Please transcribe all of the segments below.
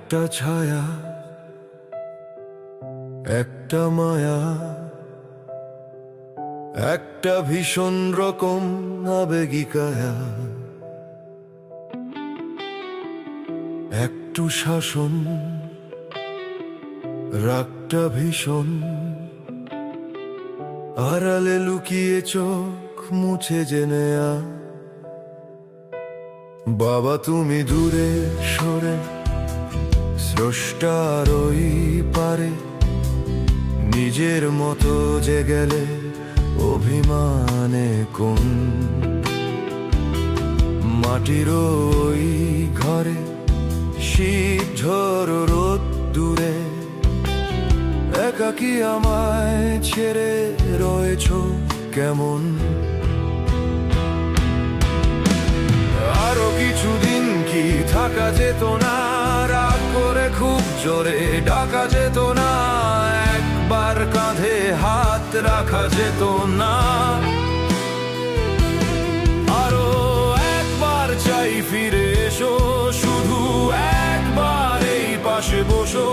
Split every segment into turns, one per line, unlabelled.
একটা ছায়া, একটা মায়া, একটা ভীষণ রকম আবেগিকায়া, একটু শাসন, রাগটা ভীষণ, আড়ালে লুকিয়ে চোখ মুছে জেনে বাবা তুমি দূরে সরে, স্রষ্টার ওই পারে, নিজের মতো যে গেলে অভিমানে কোন মাটির ওই ঘরে, শীত ঝড় রোদ দূরে, একাকী আমায় ছেড়ে রয়েছ কেমন। আরো কিছুদিন কি থাকা যেত না, রাগ করে খুব জোরে ডাকা যেত না, একবার কাঁধে হাত রাখা যেত না, আরো একবার চাই ফিরে এসো, শুধু একবার এই পাশে বসো,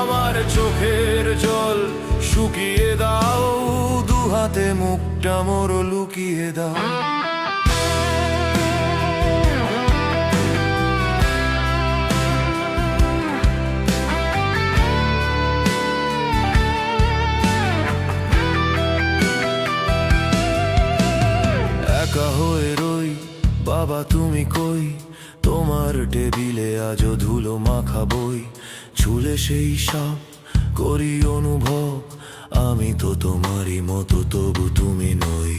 আমার চোখের জল শুকিয়ে দাও, দুহাতে মুখটা মোর লুকিয়ে দাও। একা হয়ে রই, বাবা তুমি কই, তোমার টেবিলে আজও ধুলো মাখা বই, ছুলে সেই সব করি অনুভব, আমি তো তোমারই মতো তবু তুমি নই।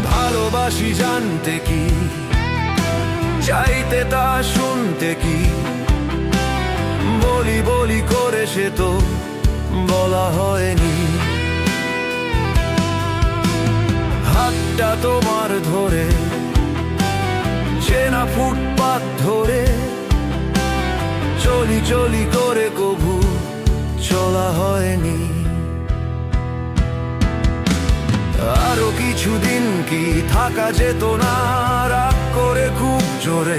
ভালোবাসি জানতে কি, চাইতে তা শুনতে কি, বলি বলি করে সে তো বলা হয়নি, হাতটা তোমার ধরে চেনা ফুটপাত ধরে, চলি চলি করে কভু চলা হয়নি। আরো কিছুদিন কি থাকা যেত না, রাগ করে খুব জোরে